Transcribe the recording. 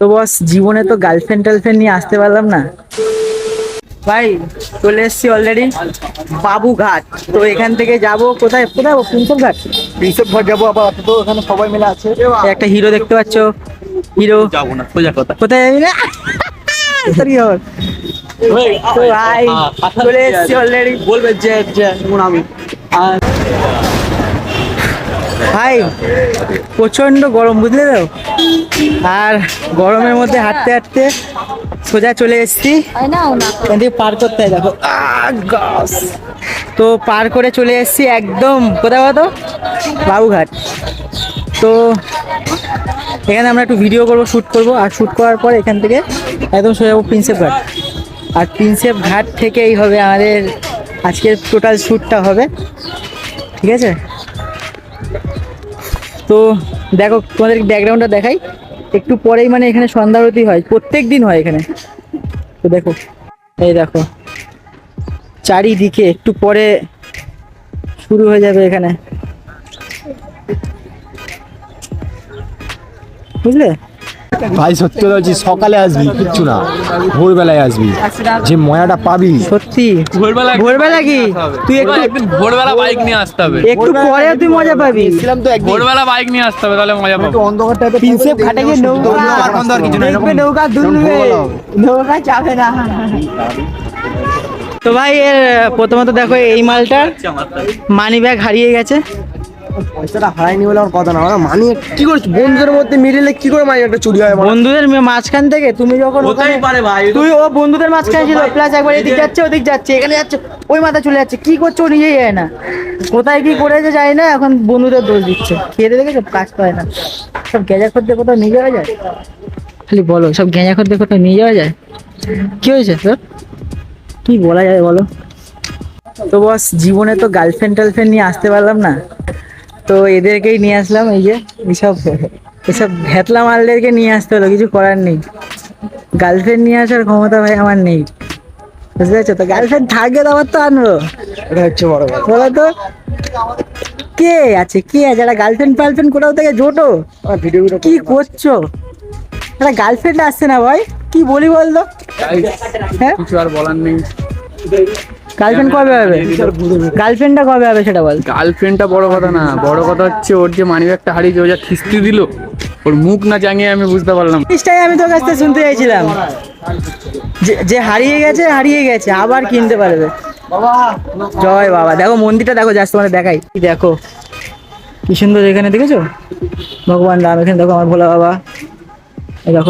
তো বস, জীবনে তো গার্লফ্রেন্ড টার্লফ্রেন্ড নিয়ে আসতে পারলাম না ভাই। চলে এসছি অলরেডি বাবুঘাট। তো এখান থেকে যাব কোথায় কোথায় প্রিন্সেপ ঘাট। প্রিন্সেপ ঘাট যাবো আবার, তো ওখানে সবাই মিলে আছে। একটা হিরো দেখতে পাচ্ছ, হিরো। যাবো না, সোজা কথা। কোথায় যাবি না? সরি ওর। তো ভাই চলে এসছি অলরেডি। বলবে যে যেমন আমি ভাই প্রচন্ড গরম, বুঝলে তো। আর গরমের মধ্যে হাঁটতে হাঁটতে সোজা চলে এসেছি। এখান থেকে পার করতে হয়, দেখো গাছ। তো পার করে চলে এসেছি একদম কোথায় বলো তো, বাবুঘাট। তো এখানে আমরা একটু ভিডিও করবো, শ্যুট করবো, আর শ্যুট করার পর এখান থেকে একদম সোজা যাবো প্রিন্সেপ ঘাট। আর প্রিন্সেপ ঘাট থেকেই হবে আমাদের আজকের টোটাল শ্যুটটা হবে, ঠিক আছে। তো দেখো তোমাদের ব্যাকগ্রাউন্ডটা দেখাই একটু পরেই, মানে এখানে সন্ধ্যা আরতি হয়, প্রত্যেক দিন হয় এখানে। তো দেখো, এই দেখো চারিদিকে একটু পরে শুরু হয়ে যাবে এখানে, বুঝলে। ভাই সত্যি কথা বলছি, সকালে আসবি কিচ্ছু না, ভোরবেলায় আসবি, যে মজাটা পাবি। সত্যি ভোরবেলা কি তুই একটু ভোরবেলা বাইক নিয়ে আসতে হবে, একটু পরে তুই মজা পাবি। ছিলাম তো একদিন ভোরবেলা বাইক নিয়ে আসতে হবে, তাহলে মজা পাবো। অন্ধকার টাইপের প্রিন্সেপ ঘাটে গিয়ে দেখবে নৌকা দুলবে, নৌকা যাবে না। তো ভাই এর প্রথমত দেখো এই মালটার মানি ব্যাগ হারিয়ে গেছে। পয়সাটা হারাইনি বলে আমার কথা না, মানি কি করছিস বন্ধুদের মধ্যে মিলিলে কি করে মানি একটা চুরি হয়? বন্ধুদের মাঝখান থেকে তুমি যখন তুই ও বন্ধুদের মাঝখানে ছিল, প্লাস একবার এদিক যাচ্ছে ওদিক যাচ্ছে, এখানে যাচ্ছে ওই মাথা চলে যাচ্ছে, কি করছো ও নিজেই যায় না, কোথায় কি করেছে যায় না, এখন বন্ধুদের দোষ দিচ্ছে। খেয়ে দেখেছো কাজ পায় না, সব গেঁজা খদ্দে কোথাও নিয়ে যাওয়া যায়? খালি বলো, সব গেঁজা খদ্দে কোথাও নিয়ে যাওয়া যায়? কি হয়েছে তোর, কি বলা যায় বলো। তো বস, জীবনে তো গার্লফ্রেন্ড টার্লফ্রেন্ড নিয়ে আসতে পারলাম না, তো এদেরকেই নিয়ে আসলাম। এই যে এসব ভেতলা মালদেরকে নিয়ে আসতে হলো, কিছু করার নেই। গার্লফ্রেন্ড নিয়ে আসার ক্ষমতা ভাই আমার নেই, বুঝতে পারছো তো। গার্লফ্রেন্ড থাকবে তো আমার তো আনবো, এটা হচ্ছে বড় কথা। বলো তো কে আছে, কে আছে? একটা গার্লফ্রেন্ড ফার্লফ্রেন্ড কোথাও থেকে জোটো, ভিডিও কি করছো? একটা গার্লফ্রেন্ড আসছে না ভাই, কি বলি বলতো। হ্যাঁ, কিছু আর বলার নেই। গার্লফ্রেন্ড কবে হবে? গার্লফ্রেন্ডটা কবে হবে সেটা বল। গার্লফ্রেন্ডটা বড় কথা না, বড় কথা হচ্ছে ওর যে মানি ব্যাগটা হারিয়েছে, ও যা খিস্তি দিল, ওর মুখ না জানিয়ে আমি বুঝতে পারলাম। জিনিসটাই আমি তোর কাছ থেকে শুনতে চাইছিলাম, যে হারিয়ে গেছে হারিয়ে গেছে, আবার কিনতে পারবে। জয় বাবা। দেখো মন্দিরটা দেখো, জাস্ট তোমাদের দেখাই, দেখো কি সুন্দর। এখানে দেখেছো ভগবান রাম, এখানে দেখো আমার ভোলা বাবা, এই দেখো।